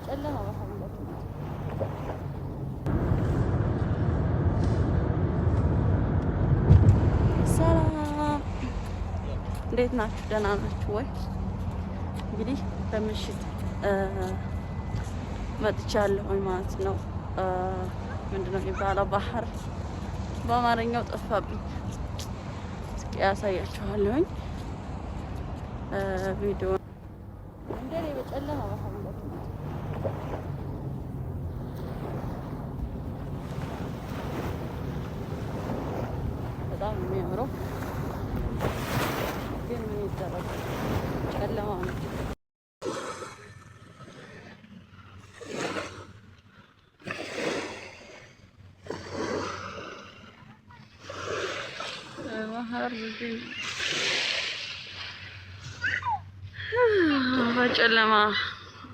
በጨለማ በሐምለት ሰላም እንዴት ናችሁ? ደህና ናችሁ ወይ? እንግዲህ በምሽት መጥቻለሁ ማለት ነው። ምንድነው የሚባለው ባህር በአማርኛው ጠፋብኝ። እስኪ ያሳያችኋለሁኝ ቪዲዮ እንደኔ በጨለማ በሐምለት በጣም የሚያምረው ግን ምን ይደረጋል ጨለማ ነው። ባህር በጨለማ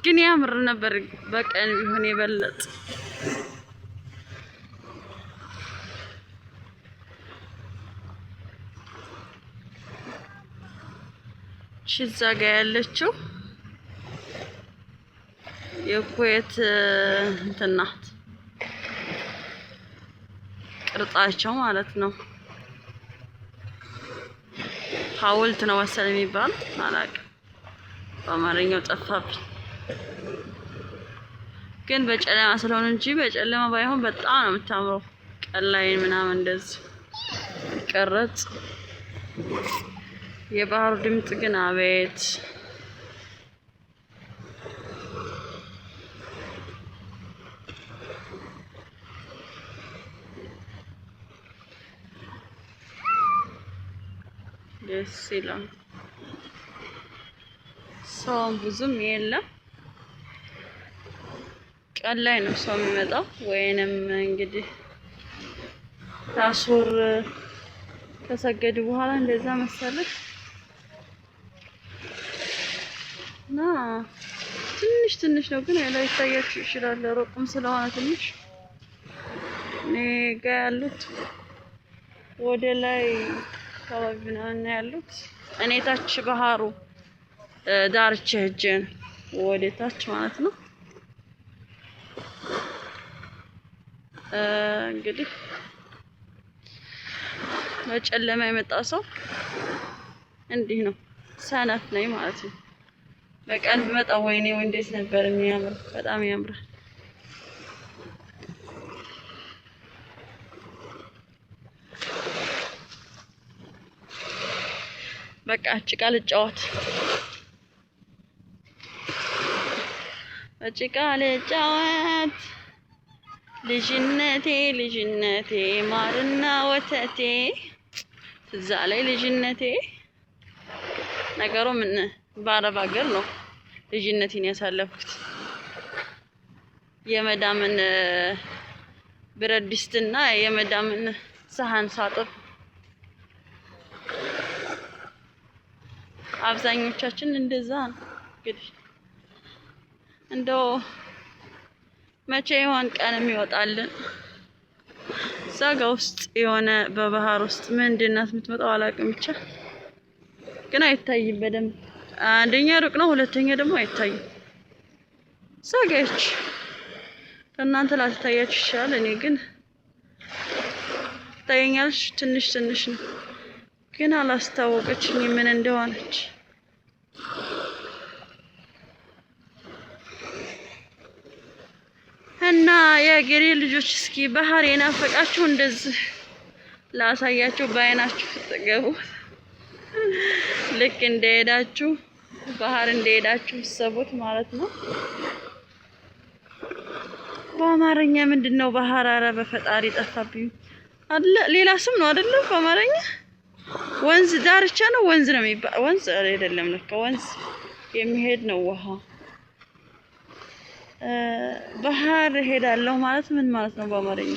ግን ያምር ነበር። በቀን ቢሆን የበለጠ እዛ ጋ ያለችው የኩዌት እንትን ናት ቅርጻቸው ማለት ነው። ሐውልት ነው መሰለኝ የሚባል አላውቅም፣ በአማርኛው ጠፋብኝ። ግን በጨለማ ስለሆነ እንጂ በጨለማ ባይሆን በጣም ነው የምታምረው። ቀን ላይ ምናምን እንደዚህ ቀረጽ የባህሩ ድምጽ ግን አቤት! ደስ ይላል። ሰውም ብዙም የለም። ቀን ላይ ነው ሰው የሚመጣው፣ ወይንም እንግዲህ ታሱር ከሰገዱ በኋላ እንደዛ መሰለህ። እና ትንሽ ነው ግን ላይ ይታያችሁ ይችላል። ሩቅም ስለሆነ ትንሽ እኔ ጋ ያሉት ወደ ላይ አካባቢ ነው ያሉት። እኔ ታች ባህሩ ዳርቻ ሄጄ ነው ወደ ታች ማለት ነው። እንግዲህ በጨለማ የመጣ ሰው እንዲህ ነው፣ ሰነፍ ነኝ ማለት ነው። በቀን ብመጣ ወይኔ እንዴት ነበር የሚያምር! በጣም ያምራል። በቃ ጭቃ ልጫወት፣ በጭቃ ልጫወት። ልጅነቴ ማርና ወተቴ እዛ ላይ ልጅነቴ። ነገሩ ምን በአረብ ሀገር ነው ልጅነቴን ያሳለፍኩት። የመዳምን ብረት ድስትና የመዳምን ሳህን ሳጥብ አብዛኞቻችን እንደዛ ነው። እንግዲህ እንደው መቼ ይሆን ቀን የሚወጣልን? እዛ ጋ ውስጥ የሆነ በባህር ውስጥ ምንድን ናት የምትመጣው አላውቅም። ብቻ ግን አይታይም በደንብ። አንደኛ ሩቅ ነው፣ ሁለተኛ ደግሞ አይታይም። እዛ ጋ ይች ከእናንተ ላልታያችሁ ይችላል። እኔ ግን ትታየኛለች። ትንሽ ነው ግን አላስታወቀችኝ ምን እንደሆነች። እና የሀገሬ ልጆች እስኪ ባህር የናፈቃችሁ እንደዚህ ላሳያችሁ፣ በአይናችሁ ተገቡ። ልክ እንደሄዳችሁ ባህር እንደሄዳችሁ ሰቡት ማለት ነው። በአማርኛ ምንድነው ባህር? ኧረ በፈጣሪ ጠፋብኝ። አለ ሌላ ስም ነው አይደለ? በአማርኛ ወንዝ ዳርቻ ነው። ወንዝ ነው የሚባል። ወንዝ አይደለም ለካ ወንዝ የሚሄድ ነው ውሃ። ባህር ሄዳለሁ ማለት ምን ማለት ነው በአማርኛ?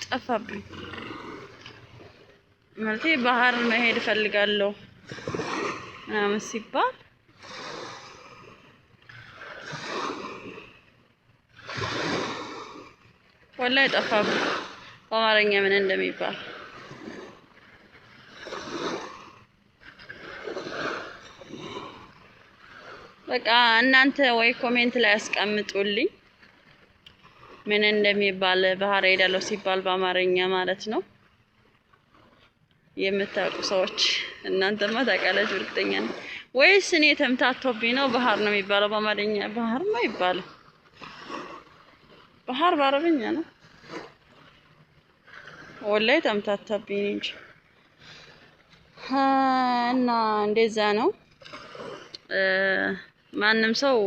ጠፋብኝ። ማለት ባህር መሄድ እፈልጋለሁ ምናምን ሲባል ወላሂ ጠፋብኝ በአማርኛ ምን እንደሚባል። በቃ እናንተ ወይ ኮሜንት ላይ አስቀምጡልኝ ምን እንደሚባል ባህር ሄዳለሁ ሲባል በአማርኛ ማለት ነው። የምታውቁ ሰዎች እናንተማ ታውቃላችሁ እርግጠኛ ነኝ። ወይስ እኔ ተምታቶብኝ ነው? ባህር ነው የሚባለው በአማርኛ? ባህር ነው ይባላል። ባህር በአረብኛ ነው። ወላሂ ተምታታብኝ እንጂ እና እንደዛ ነው። ማንም ሰው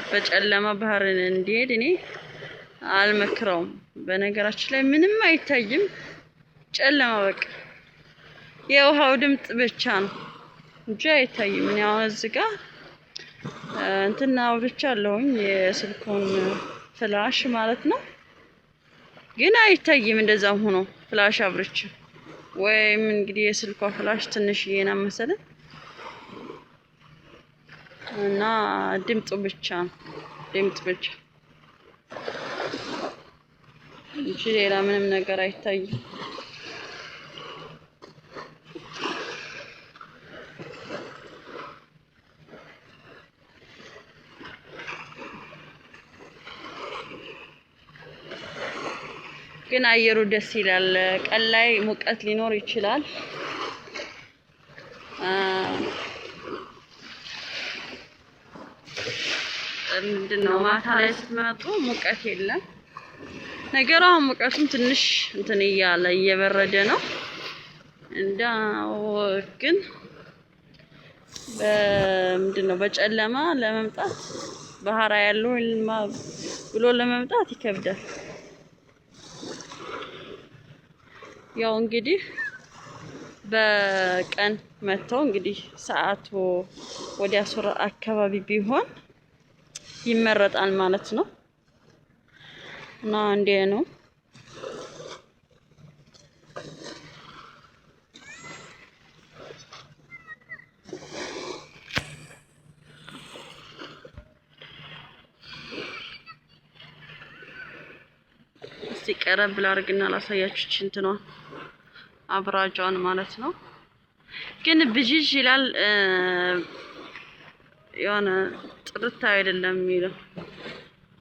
በጨለማ ባህር እንዲሄድ እኔ አልመክረውም። በነገራችን ላይ ምንም አይታይም፣ ጨለማ በቃ የውሃው ድምፅ ብቻ ነው እንጂ አይታይም። እኔ አሁን እዚህ ጋር እንትና አውርቻለሁኝ የስልኩን ፍላሽ ማለት ነው፣ ግን አይታይም። እንደዛም ሆኖ ፍላሽ አብርቼ ወይም እንግዲህ የስልኳ ፍላሽ ትንሽዬ ናት መሰለኝ እና ድምፁ ብቻ ነው፣ ድምፅ ብቻ እንጂ ሌላ ምንም ነገር አይታይም። ግን አየሩ ደስ ይላል። ቀን ላይ ሙቀት ሊኖር ይችላል። ምንድነው ማታ ላይ ስትመጡ ሙቀት የለም። ነገሩ አሁን ሙቀቱም ትንሽ እንትን እያለ እየበረደ ነው። እንዳው ግን ምንድነው በጨለማ ለመምጣት ባህራ ያለው ብሎ ለመምጣት ይከብዳል። ያው እንግዲህ በቀን መተው እንግዲህ ሰዓቱ ወደ 10 አካባቢ ቢሆን ይመረጣል ማለት ነው። እና እንዴ ነው ሲቀረብ ላርግና ላሳያችሁ እንትኗ አብራጇን ማለት ነው። ግን ብዥዥ ይላል የሆነ ጥርት አይደለም የሚለው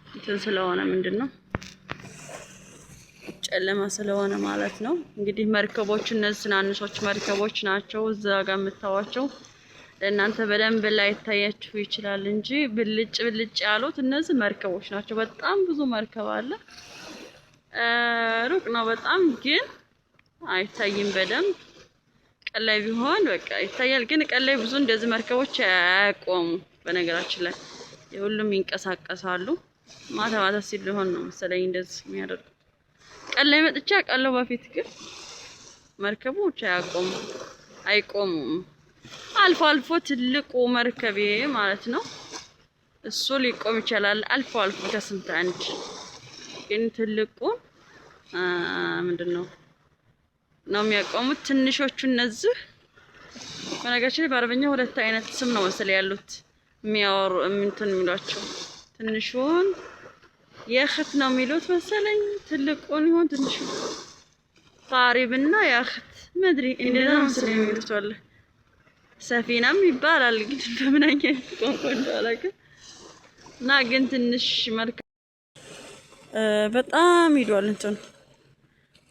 እንትን ስለሆነ ምንድነው ጨለማ ስለሆነ ማለት ነው። እንግዲህ መርከቦች እነዚህ ትናንሾች መርከቦች ናቸው። እዛ ጋር የምታዋቸው ለእናንተ በደንብ ላይ ታያችሁ ይችላል እንጂ ብልጭ ብልጭ ያሉት እነዚህ መርከቦች ናቸው። በጣም ብዙ መርከብ አለ። ሩቅ ነው በጣም ግን አይታይም በደንብ። ቀን ላይ ቢሆን በቃ ይታያል። ግን ቀን ላይ ብዙ እንደዚህ መርከቦች አያቆሙ። በነገራችን ላይ የሁሉም ይንቀሳቀሳሉ። ማታ ማታ ሲል ሊሆን ነው መሰለኝ እንደዚህ የሚያደርጉ። ቀን ላይ መጥቻ ቀለው በፊት ግን መርከቦች አይቆሙም። አልፎ አልፎ ትልቁ መርከቤ ማለት ነው እሱ ሊቆም ይችላል አልፎ አልፎ ከስንት አንድ። ግን ትልቁ ምንድነው ነው የሚያቆሙት። ትንሾቹ እነዚህ በነገራችን ላይ በአረበኛ 2 አይነት ስም ነው መሰለኝ ያሉት የሚያወሩ እንትን የሚሏቸው። ትንሹን የኽት ነው የሚሉት መሰለኝ፣ ትልቁን ይሆን ትንሹ ቃሪብና የኽት መድሪ እንደዛ መሰለኝ የሚሉት። ወለ ሰፊናም ይባላል ግን በምንኛ ቋንቋ እንዳላውቅም። እና ግን ትንሽ መርከብ በጣም ሄዷል እንትን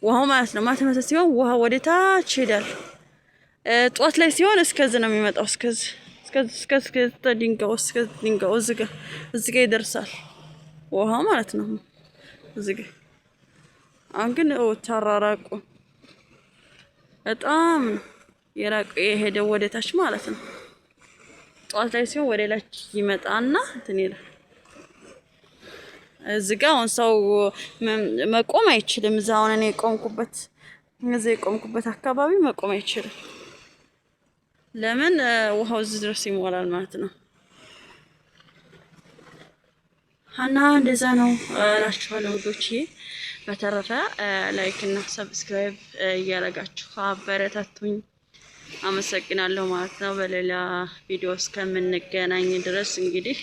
ውሃው ማለት ነው። ማታ ማታ ሲሆን ውሃ ወደ ታች ይሄዳል። ጧት ላይ ሲሆን እስከዚህ ነው የሚመጣው። እስከዚህ ድንጋው እዚህ ጋር ይደርሳል ውሃው ማለት ነው። እዚህ ጋር አሁን ግን ተራራቁ በጣም የራቀ የሄደው ወደ ታች ማለት ነው። ጧት ላይ ሲሆን ወደ ላይ ይመጣና እንትን ይላል። እዚህ ጋር አሁን ሰው መቆም አይችልም። እዛ አሁን እኔ የቆምኩበት አካባቢ መቆም አይችልም። ለምን ውሃው እዚህ ድረስ ይሞላል ማለት ነው። እና እንደዛ ነው እላችኋለሁ ውዶቼ። በተረፈ ላይክ እና ሰብስክራይብ እያደረጋችሁ አበረታቱኝ። አመሰግናለሁ ማለት ነው። በሌላ ቪዲዮ እስከምንገናኝ ድረስ እንግዲህ